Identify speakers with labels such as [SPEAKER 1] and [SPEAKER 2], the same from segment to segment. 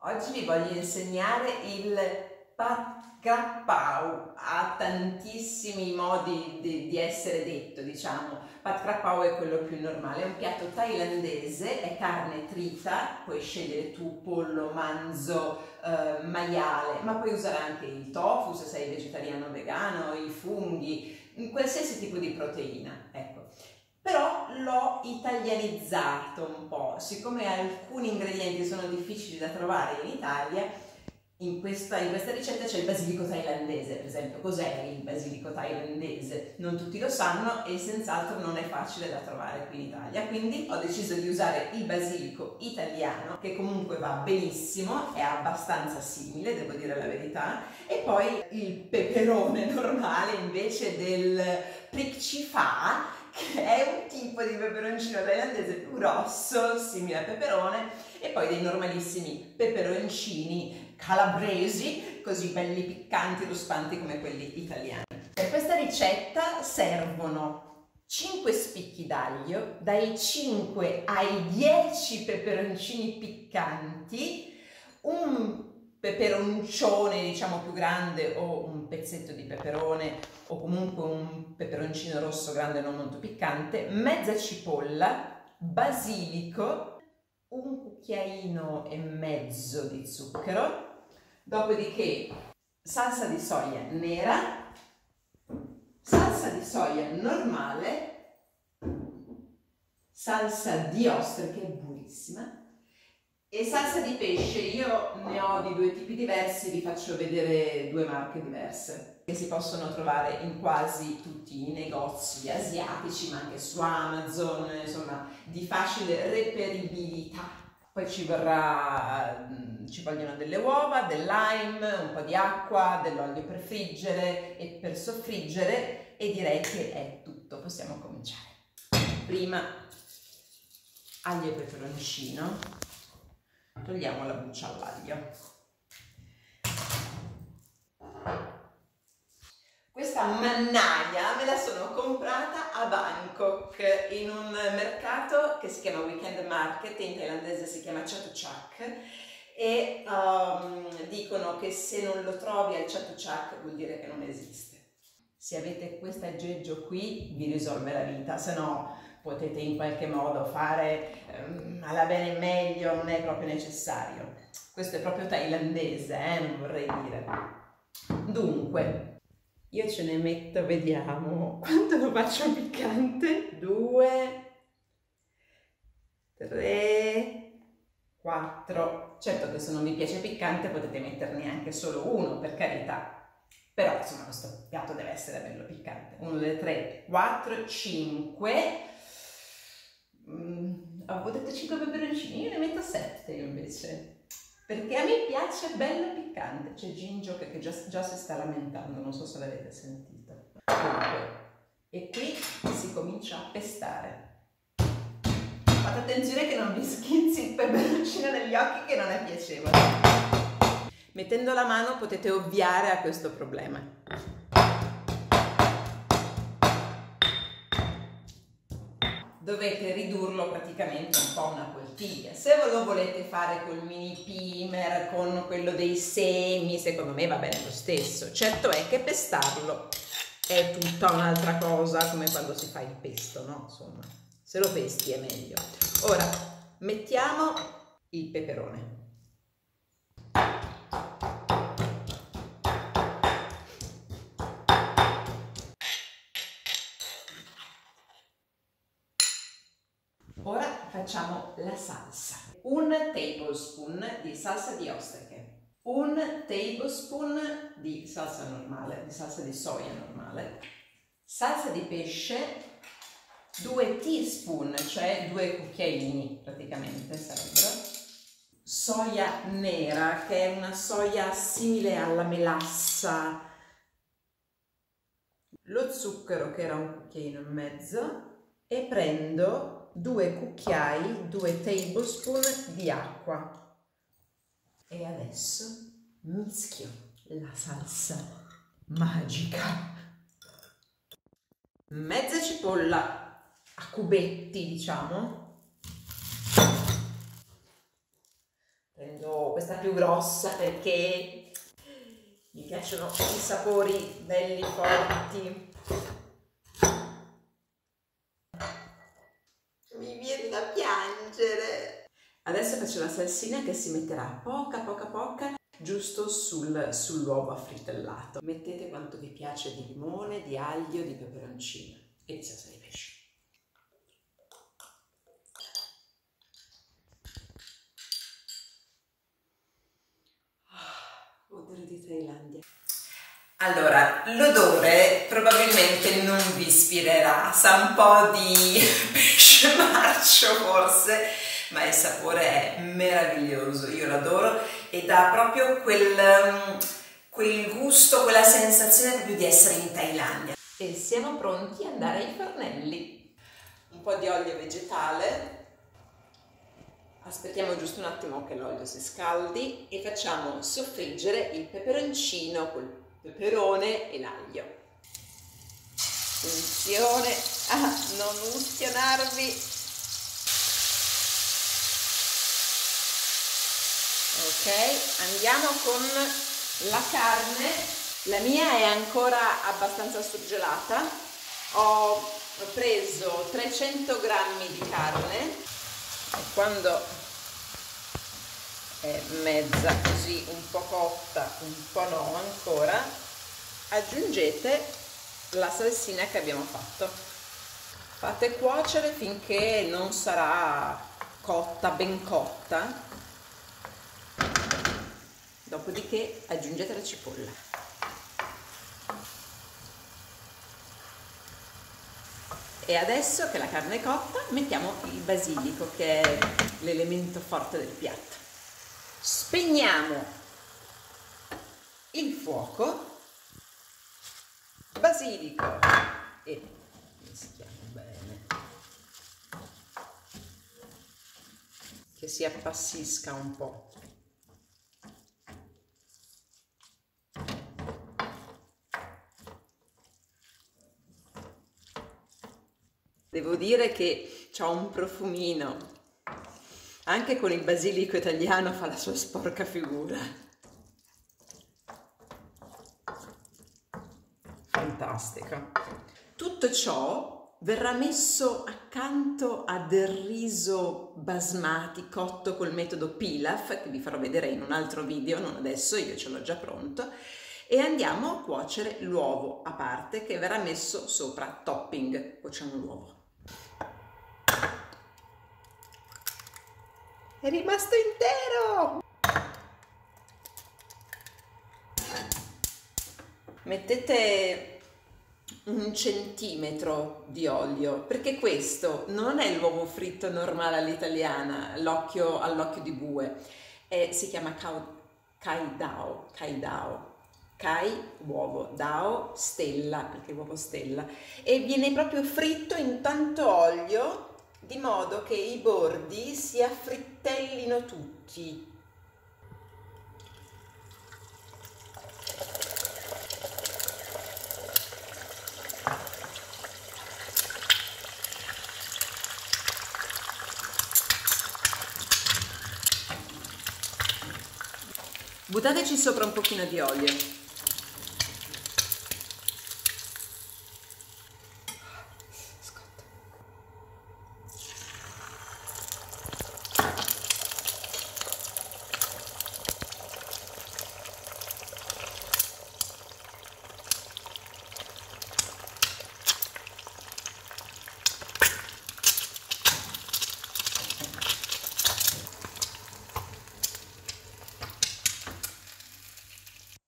[SPEAKER 1] Oggi vi voglio insegnare il Pad Kra Pao. Ha tantissimi modi di essere detto, diciamo. Pad Kra Pao è quello più normale, è un piatto thailandese, è carne trita, puoi scegliere tu pollo, manzo, maiale, ma puoi usare anche il tofu se sei vegetariano o vegano, i funghi, qualsiasi tipo di proteina, ecco. Però l'ho italianizzato un po', siccome alcuni ingredienti sono difficili da trovare in Italia, in questa ricetta c'è il basilico thailandese, per esempio. Cos'è il basilico thailandese? Non tutti lo sanno e senz'altro non è facile da trovare qui in Italia, quindi ho deciso di usare il basilico italiano, che comunque va benissimo, è abbastanza simile, devo dire la verità, e poi il peperone normale invece del Prick Chi Fa, che è un tipo di peperoncino thailandese più grosso, simile al peperone, e poi dei normalissimi peperoncini calabresi, così belli piccanti, ruspanti come quelli italiani. Per questa ricetta servono 5 spicchi d'aglio, dai 5 ai 10 peperoncini piccanti, un peperoncione diciamo più grande o un pezzetto di peperone o comunque un peperoncino rosso grande non molto piccante, mezza cipolla, basilico, un cucchiaino e mezzo di zucchero, dopodiché salsa di soia nera, salsa di soia normale, salsa di ostriche buonissima e salsa di pesce. Io ne ho di due tipi diversi, vi faccio vedere due marche diverse che si possono trovare in quasi tutti i negozi asiatici, ma anche su Amazon, insomma di facile reperibilità. Poi ci vogliono delle uova, del lime, un po' di acqua, dell'olio per friggere e per soffriggere, e direi che è tutto, possiamo cominciare. Prima aglio e peperoncino, togliamo la buccia all'aglio. Questa mannaia me la sono comprata a Bangkok in un mercato che si chiama Weekend Market, in thailandese si chiama Chatuchak, e dicono che se non lo trovi al Chatuchak vuol dire che non esiste. Se avete questo aggeggio qui vi risolve la vita, se no potete in qualche modo fare alla bene meglio, non è proprio necessario. Questo è proprio thailandese, non vorrei dire. Dunque, io ce ne metto, vediamo quanto lo faccio piccante. 2, 3, 4. Certo che se non vi piace piccante potete metterne anche solo uno, per carità. Però insomma questo piatto deve essere bello piccante. 1, 2, 3, 4, 5. Avevo detto 5 peperoncini, io ne metto 7 invece. Perché a me piace bello piccante. C'è Gingio che già si sta lamentando, non so se l'avete sentito. E qui si comincia a pestare. Fate attenzione che non vi schizzi il peperoncino negli occhi, che non è piacevole. Mettendo la mano potete ovviare a questo problema. Dovete ridurlo praticamente un po' una poltiglia. Se ve lo volete fare col mini pimer, con quello dei semi, secondo me va bene lo stesso. Certo è che pestarlo è tutta un'altra cosa, come quando si fa il pesto, no? Insomma, se lo pesti è meglio. Ora mettiamo il peperone. Ora facciamo la salsa. 1 tablespoon di salsa di ostriche, 1 tablespoon di salsa normale, di salsa di soia normale, salsa di pesce, 2 teaspoon, cioè 2 cucchiaini praticamente sarebbero, soia nera, che è una soia simile alla melassa, lo zucchero che era un cucchiaino e mezzo, e prendo 2 cucchiai, 2 tablespoon di acqua. E adesso mischio la salsa magica. Mezza cipolla a cubetti, diciamo. Prendo prendo questa più grossa perché mi piacciono i sapori belli forti. Mi viene da piangere. Adesso faccio la salsina che si metterà poca giusto sull'uovo affritellato. Mettete quanto vi piace di limone, di aglio, di peperoncino e di salsa di pesce. Odore di Thailandia. Allora, l'odore probabilmente non vi ispirerà, sa un po' di pesce marcio forse, ma il sapore è meraviglioso, io l'adoro e dà proprio quel gusto, quella sensazione proprio di essere in Thailandia. E siamo pronti ad andare ai fornelli. Un po' di olio vegetale. Aspettiamo giusto un attimo che l'olio si scaldi e facciamo soffriggere il peperoncino col peperone e l'aglio. Attenzione a non ustionarvi. Ok, andiamo con la carne. La mia è ancora abbastanza surgelata. Ho preso 300 grammi di carne. E quando è mezza così, un po' cotta, un po' no ancora, aggiungete la salsina che abbiamo fatto. Fate cuocere finché non sarà cotta, ben cotta, dopodiché aggiungete la cipolla. E adesso che la carne è cotta mettiamo il basilico che è l'elemento forte del piatto. Spegniamo il fuoco, basilico e mischiamo bene che si appassisca un po'. Devo dire che c'ha un profumino, anche con il basilico italiano fa la sua sporca figura. Fantastico. Tutto ciò verrà messo accanto a del riso basmati cotto col metodo pilaf, che vi farò vedere in un altro video, non adesso, io ce l'ho già pronto, e andiamo a cuocere l'uovo a parte che verrà messo sopra topping. Cuociamo l'uovo. È rimasto intero! Mettete 1 centimetro di olio, perché questo non è l'uovo fritto normale all'italiana, all'occhio di bue, si chiama kai dao, kai uovo, dao stella, perché uovo stella, e viene proprio fritto in tanto olio di modo che i bordi si affrittellino tutti. Buttateci sopra un pochino di olio.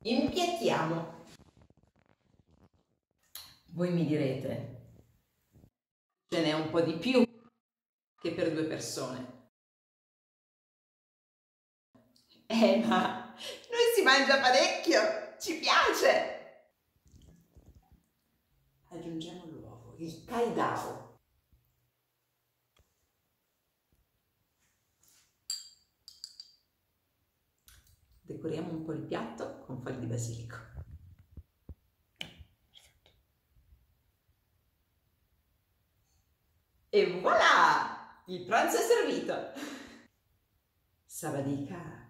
[SPEAKER 1] Impiattiamo. Voi mi direte, ce n'è un po' di più che per 2 persone. Ma noi si mangia parecchio, ci piace! Aggiungiamo l'uovo, il kai dao. Decoriamo un po' il piatto con foglie di basilico. E voilà! Il pranzo è servito! Savadika!